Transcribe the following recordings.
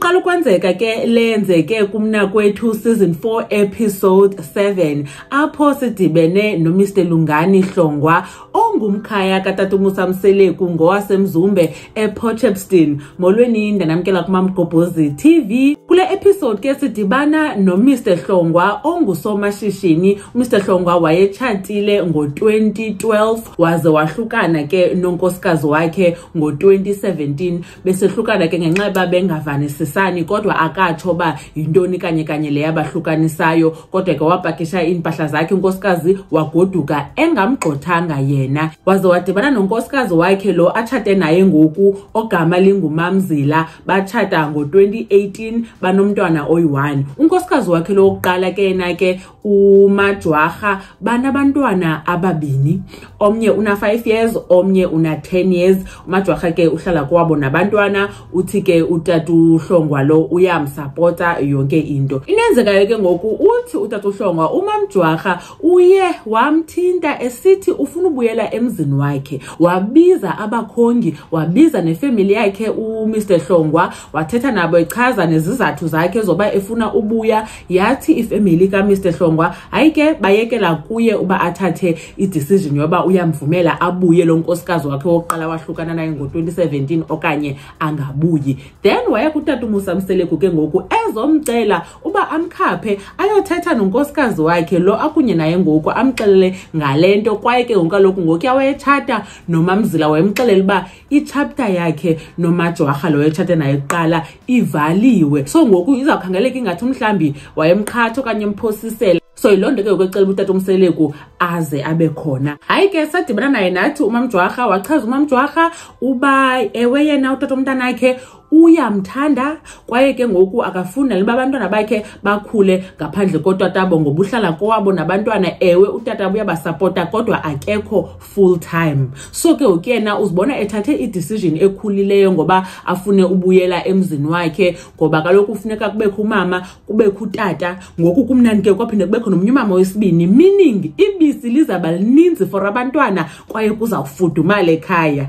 Liqala ukwenzeka ke lenzeke kuMnakwethu season 4 episode 7 apho sidibene no Mr Lungani Hlongwa ongumkhaya kaTata Musa Mseleku ngowasemzumbe ePortshepstone. Molweni ndanamkela kuMamgobhozi TV. Kule episode ke sidibana no Mr Hlongwa ongusomashishini. Mr Hlongwa wayetshatile ngo2012 waze wahlukana ke nonkosikazi wakhe ngo2017 besehlukana ke ngenxa yoba bengavisisani kodwa akatsho ba yintoni kanye le yabahlukanisayo kodwa ke wapakisha impahla zakhe unkosikazi wagoduka engamgxothanga yena waze wadibana nonkosikazi wakhe lo atshate naye ngoku ogama linguMamzila. Bachata ngo2018 banomntwana oyi1. Unkosikazi wakhe lo oqala ke yena ke uMajwarha banabantwana ababini, omnye una 5 years omnye una 10 years. uMajwarha ke uhlala kwabo nabantwana, uthi ke uTata uHlongwa lo uyamsupporta yonke into. Inenzekayo ke ngoku uthi uTata uHlongwa uMamjwarha uye wamthinta esithi ufuna ubuyela emzini wakhe, wabiza abakhongi, wabiza nefamily yakhe uMr Hlongwa, wathetha nabo echaza nezizathu zakhe zoba efuna ubuya. Yathi ifamily kaMr Hlongwa ayike bayekela kuye uba athathe idecision yoba uyamvumela abuye lo nkosikazi wakhe oqala wahlukana naye ngo2017 okanye angabuyi. Then waya kuTata Musa Mseleku ke ngoku ezomcela uba amkhaphe ayothetha nonkosikazi wakhe lo akunye naye ngoku amxelele ngalento. Kwaye ke ngoku ngokuya wayetshata noMamzila wayemxelela uba ichapter yakhe noMajwarha lo etshate naye kuqala ivaliwe, so ngoku izawukhangeleka ingathi mhlambi wayemqhatha okanye emphosisela. So ilonto ke ukwecela uTata Mseleku aze abe khona. Hayi ke sadibana naye nathi uMamjwarha wachaza uMamjwarha uba ewe yena uTata umntanakhe uyamthanda kwaye ke ngoku akafuna liba abantwana bakhe bakhule ngaphandle kotata bo ngobuhlala kwabo nabantwana. Ewe utata uyabasupporta kodwa akekho full time. So ke ukuyena uzibona ethathe idecision ekhulileyo ngoba afune ubuyela emzini wakhe, ngoba kaloku kufuneka kubekho umama kubekho utata. Ngoku kumnandi ke kwaphinde kubekho nomnye umama wesibini, meaning ibisi lizaba lininzi for abantwana kwaye kuzawufudumala ekhaya.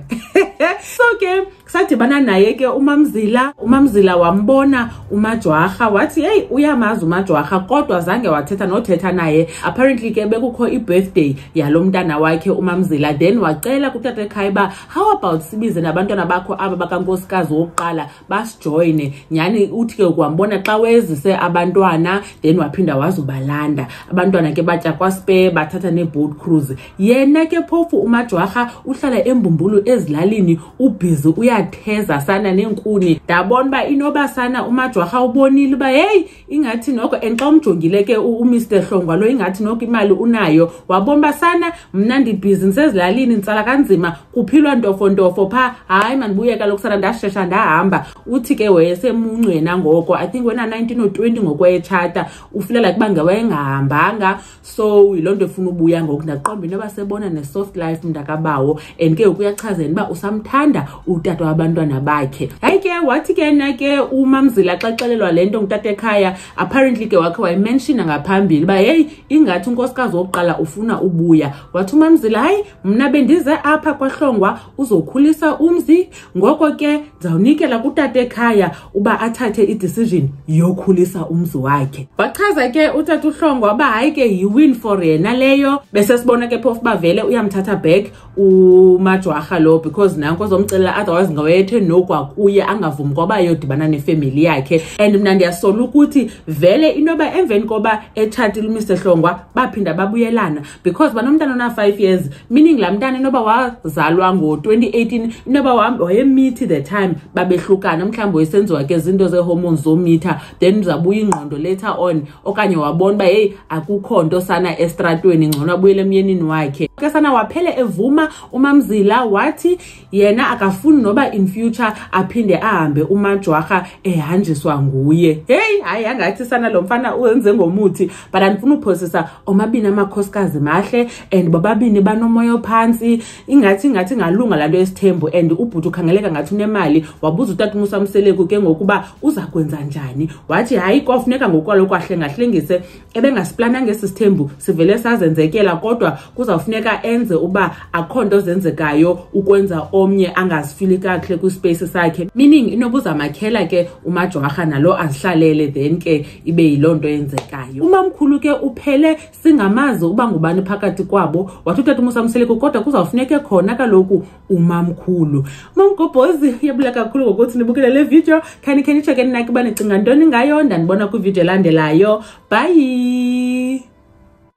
So ke sadibana naye ke uMamzila wambona uMajwarha wathi hey uyamazi uMajwarha kodwa zange wathetha naye. Apparently ke bekukho ibirthday yalo mntana wakhe uMamzila, then wacela kutata ekhaya ba how about sibize nabantwana bakho aba bakankosikazi wokuqala basijoyine. Nyani uthi ke kwambona xa wezise abantwana then waphinda wazubalanda abantwana ke batya kwaSpare bathatha neboat cruise. Yena ke phofu uMajwarha uhlala embumbulu ezilalini ubhizi uyatheza sana nenkuni. Ndabona ba inoba sana uMajwarha ubonile ba hey ingathi noko enxa umjongile ke uMr Hlongwa lo ingathi noko imali unayo, wabona sana mna ndibhizinisi ezilalini ntsala kanzima kuphilwa ntofo pha. Hayi manibuye kaloku sana ndashesha ndahamba. Uthi ke wayesemuncwena ngoko I think wena 19 or 20 ngokwetshata ufilela kuba ngawengahambanga, so ilonto efuna ubuya ngoku. Ndaqomba inoba sebona nesoft life mntakabawo and ke ukuyachazela uba usamthanda utata wabantwana bakhe. Hayi ke wathi ke na ke uMamzila xa xelelwa lento ngutata ekhaya apparently ke wakhe wayimention ngaphambili ba hey ingathi unkosikazi wokuqala ufuna ubuya. Wathi uMamzila hayi mna bendize apha kwaHlongwa uzokhulisa umzi, ngoko ke ndizawunikela kutata ekhaya uba athathe idecision yokhulisa umzi wakhe. Wachaza ke uTata uHlongwa ba hayi ke yiwin for yena leyo. Bese sibona ke phofu bavele uyamthatha back uMajwarha lo because nanko zomcelela otherwise ngawethe nokwakuye angavumi ngoba yodibana nefamily yakhe. And mina ndiyasola ukuthi vele inoba emveni koba etshatile uMr Hlongwa baphinda babuyelana because banomntana ona 5 years, meaning la mntana inoba wazalwa ngo2018 inoba wayemithi the time babehlukana mhlawumbe wesenziwa ke izinto zehormones zomitha then uzabuya ingqondo later on okanye wabona ba hey akukho nto sana estratweni ngcono abuyele emyenini wakhe. Ke sana waphele evuma uMamzila wathi yena akafuni noba in future aphinde ahambe uMajwarha ehanjiswa nguye. Hey hayi angathi sana lo mfana uyenze ngomuthi but andifuna uphosisa omabini amakhosikazi mahle and bobabini banomoya phansi ingathi ngalunga lanto esithembu. And ubhuti ukhangeleka ngathi unemali. Wabuza uTata Musa Mseleku ke ngokuba uza kwenza njani. Wathi hayi kofuneka ngokwalo kwahlengahlengise ebengasiplana ngesithembu sivele sazenzekela kodwa kuzawufuneka kufuneka enze uba akho nto zenzekayo ukwenza omnye angazifili kakuhle kwispace sakhe, meaning inoba uzamakhela ke umajwarha nalo azihlalele then ke ibe yiloo nto yenzekayo. Umamkhulu ke uphele singamazi uba ngubani phakathi kwabo, wathi utata uMusa Mseleku kodwa kuzawufuneke khona kaloku umamkhulu. Mamgobhozi, uyabula kakhulu ngokuthi nibukele le video. Khani cheke nike uba nicinga ntoni ngayo, ndanibona kwivideo elandelayo. Bye.